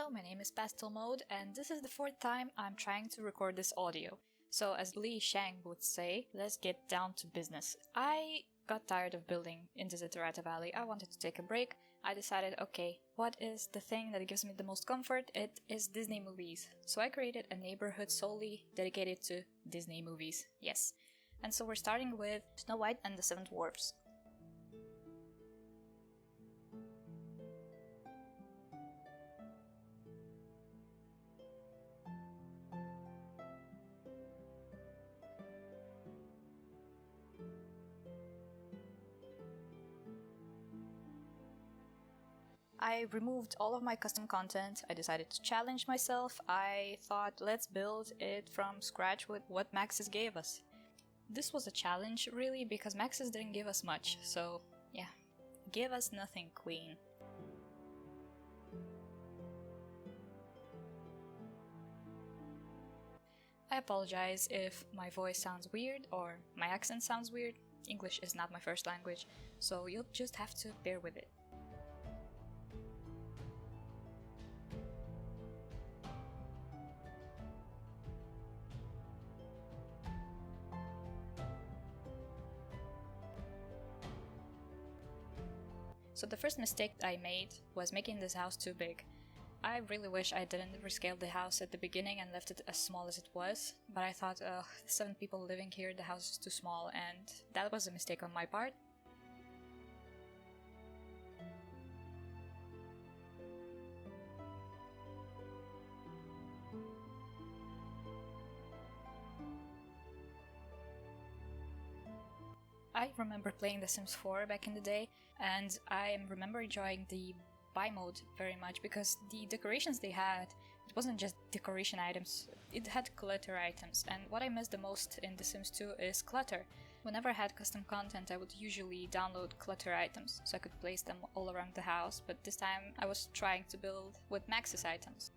Hello, my name is PastelMode, and this is the fourth time I'm trying to record this audio. So as Li Shang would say, let's get down to business. I got tired of building in Desiderata Valley. I wanted to take a break. I decided, okay, what is the thing that gives me the most comfort? It is Disney movies. So I created a neighborhood solely dedicated to Disney movies. Yes. And so we're starting with Snow White and the Seven Dwarfs. I removed all of my custom content. I decided to challenge myself. I thought, let's build it from scratch with what Maxis gave us. This was a challenge, really, because Maxis didn't give us much, so yeah, give us nothing, queen. I apologize if my voice sounds weird or my accent sounds weird. English is not my first language, so you'll just have to bear with it. So the first mistake I made was making this house too big. I really wish I didn't rescale the house at the beginning and left it as small as it was, but I thought, 7 people living here, the house is too small, and that was a mistake on my part. I remember playing The Sims 4 back in the day, and I remember enjoying the buy mode very much because the decorations they had, it wasn't just decoration items, it had clutter items, and what I miss the most in The Sims 2 is clutter. Whenever I had custom content, I would usually download clutter items so I could place them all around the house, but this time I was trying to build with Maxis items.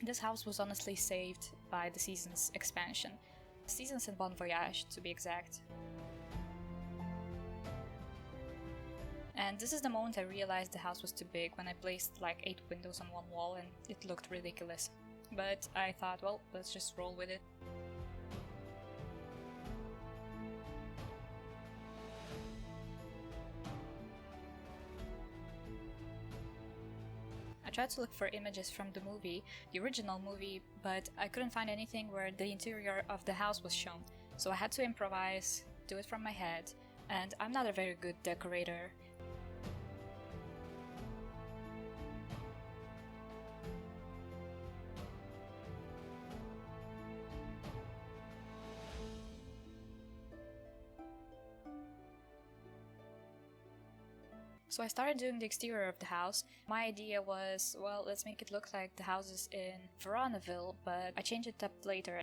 This house was honestly saved by the Seasons expansion. Seasons and Bon Voyage, to be exact. And this is the moment I realized the house was too big, when I placed like 8 windows on one wall and it looked ridiculous. But I thought, well, let's just roll with it. I tried to look for images from the movie, the original movie, but I couldn't find anything where the interior of the house was shown, so I had to improvise, do it from my head, and I'm not a very good decorator. So I started doing the exterior of the house. My idea was, well, let's make it look like the houses in Veronaville, but I changed it up later.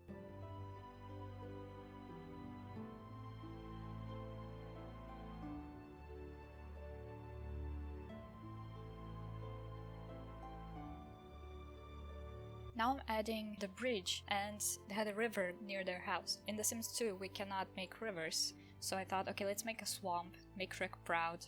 Now I'm adding the bridge, and they had a river near their house. In The Sims 2 we cannot make rivers, so I thought, okay, let's make a swamp, make Shrek proud.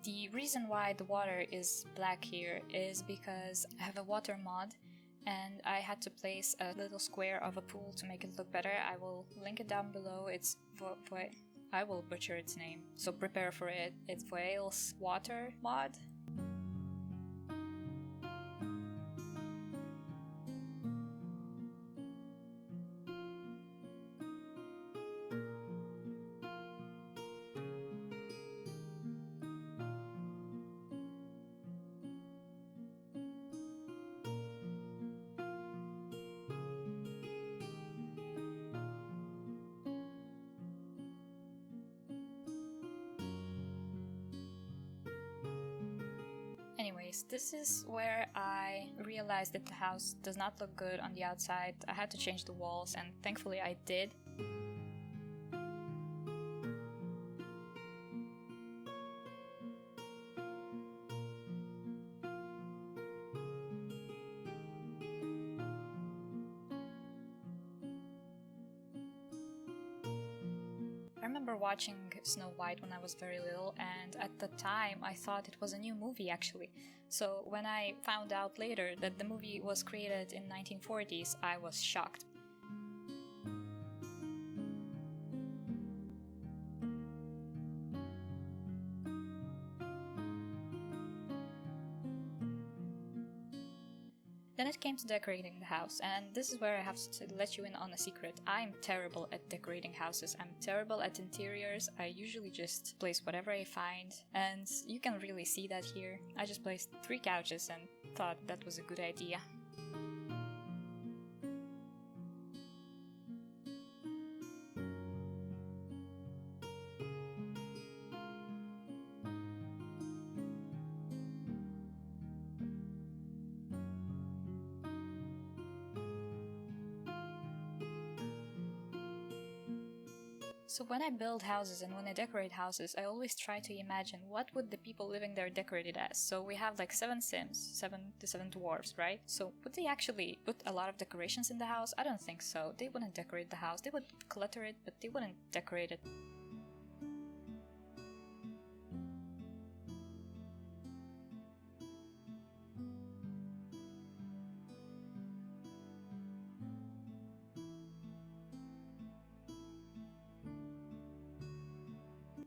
The reason why the water is black here is because I have a water mod and I had to place a little square of a pool to make it look better. I will link it down below. It's I will butcher its name, so prepare for it. It's Wales Water mod. Anyways, this is where I realized that the house does not look good on the outside. I had to change the walls, and thankfully I did. I remember watching Snow White when I was very little, and at the time I thought it was a new movie actually. So when I found out later that the movie was created in 1940s, I was shocked. Then it came to decorating the house, and this is where I have to let you in on a secret. I'm terrible at decorating houses. I'm terrible at interiors. I usually just place whatever I find, and you can really see that here. I just placed 3 couches and thought that was a good idea. So when I build houses and when I decorate houses, I always try to imagine what would the people living there decorate it as. So we have like 7 Sims, 7 dwarves, right? So would they actually put a lot of decorations in the house? I don't think so. They wouldn't decorate the house. They would clutter it, but they wouldn't decorate it.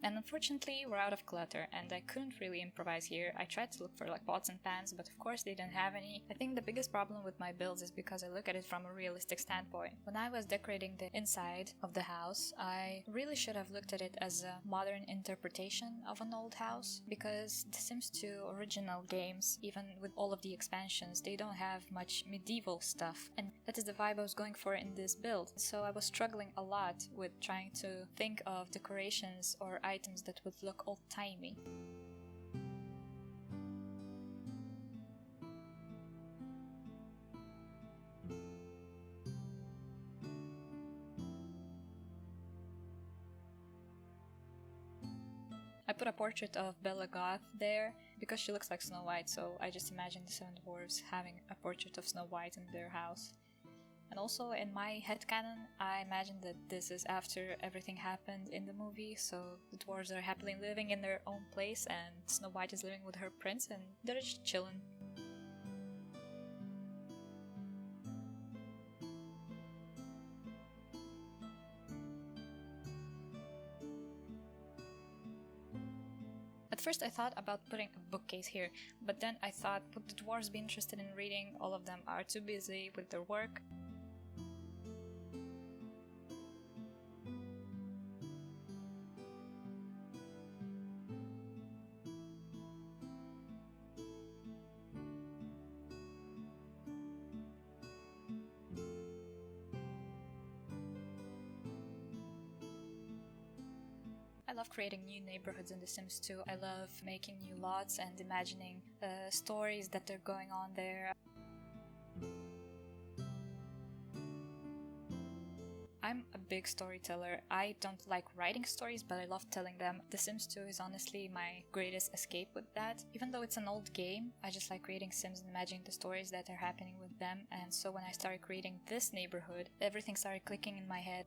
And unfortunately, we're out of clutter, and I couldn't really improvise here. I tried to look for like pots and pans, but of course they didn't have any. I think the biggest problem with my builds is because I look at it from a realistic standpoint. When I was decorating the inside of the house, I really should have looked at it as a modern interpretation of an old house, because The Sims 2 original games, even with all of the expansions, they don't have much medieval stuff, and that is the vibe I was going for in this build. So I was struggling a lot with trying to think of decorations or items that would look old-timey. I put a portrait of Bella Goth there because she looks like Snow White, so I just imagined the 7 dwarves having a portrait of Snow White in their house. And also in my headcanon, I imagine that this is after everything happened in the movie, so the dwarves are happily living in their own place and Snow White is living with her prince and they're just chilling. At first I thought about putting a bookcase here, but then I thought, would the dwarves be interested in reading? All of them are too busy with their work. I love creating new neighborhoods in The Sims 2. I love making new lots and imagining stories that are going on there. I'm a big storyteller. I don't like writing stories, but I love telling them. The Sims 2 is honestly my greatest escape with that. Even though it's an old game, I just like creating Sims and imagining the stories that are happening with them. And so when I started creating this neighborhood, everything started clicking in my head.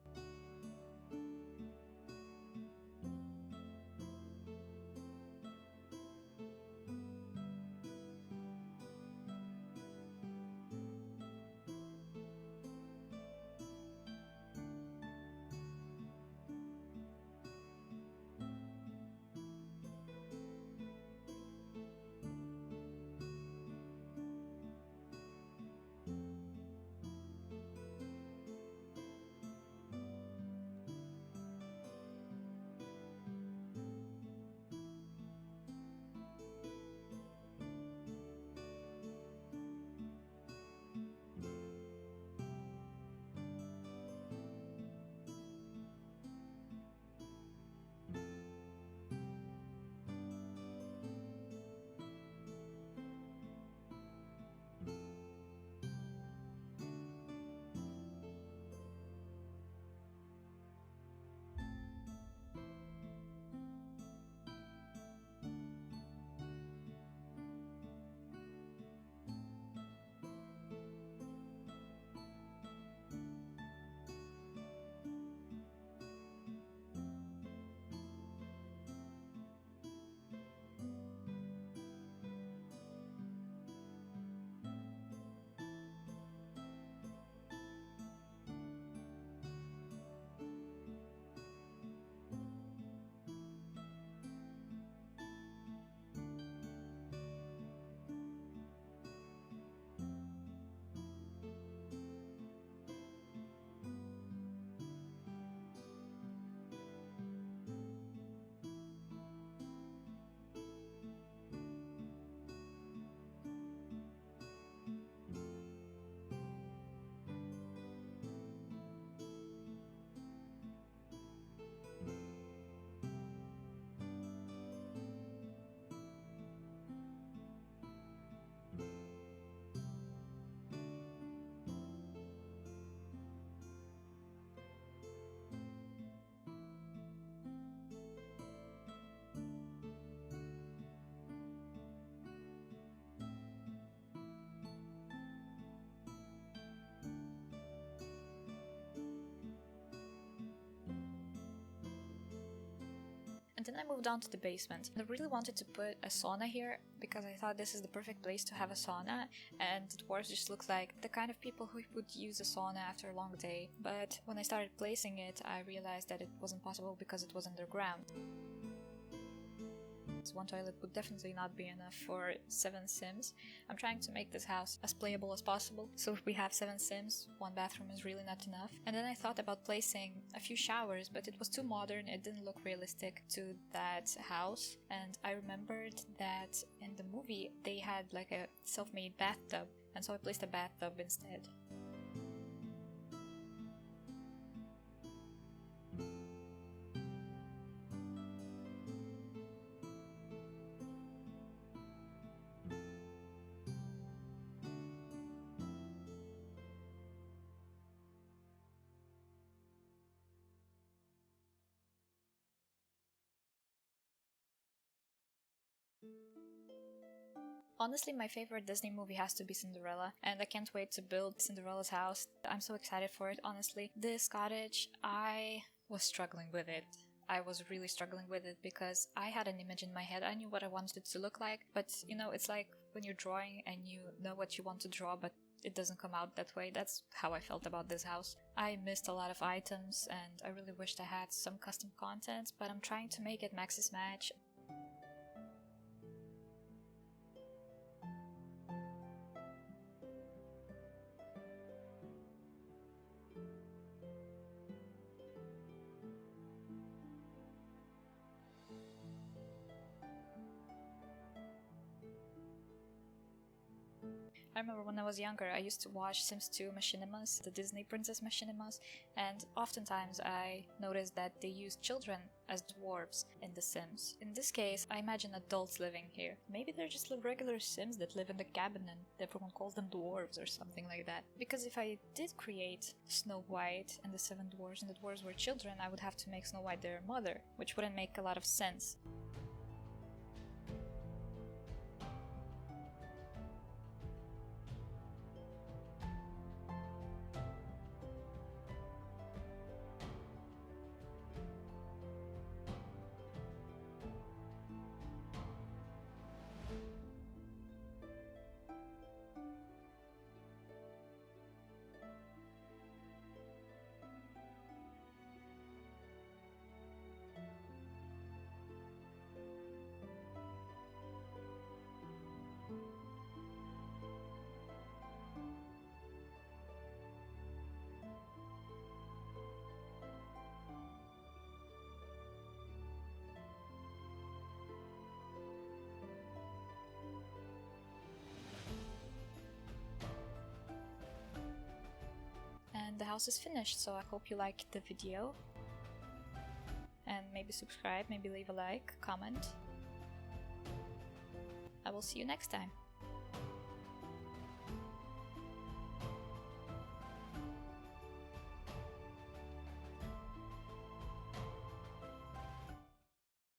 And then I moved on to the basement. I really wanted to put a sauna here because I thought this is the perfect place to have a sauna, and the dwarves just look like the kind of people who would use a sauna after a long day. But when I started placing it, I realized that it wasn't possible because it was underground. One toilet would definitely not be enough for 7 Sims. I'm trying to make this house as playable as possible, so if we have 7 Sims, 1 bathroom is really not enough. And then I thought about placing a few showers, but it was too modern, it didn't look realistic to that house. And I remembered that in the movie they had like a self-made bathtub, and so I placed a bathtub instead. Honestly, my favorite Disney movie has to be Cinderella, and I can't wait to build Cinderella's house. I'm so excited for it, honestly. This cottage, I was struggling with it. I was really struggling with it because I had an image in my head. I knew what I wanted it to look like, but you know, it's like when you're drawing and you know what you want to draw, but it doesn't come out that way. That's how I felt about this house. I missed a lot of items, and I really wished I had some custom content, but I'm trying to make it Maxis match. I remember when I was younger, I used to watch Sims 2 machinimas, the Disney princess machinimas, and oftentimes I noticed that they used children as dwarves in The Sims. In this case, I imagine adults living here. Maybe they're just regular Sims that live in the cabin and everyone calls them dwarves or something like that. Because if I did create Snow White and the 7 dwarves and the dwarves were children, I would have to make Snow White their mother, which wouldn't make a lot of sense. And the house is finished, so I hope you liked the video. And maybe subscribe, maybe leave a like, comment. I will see you next time.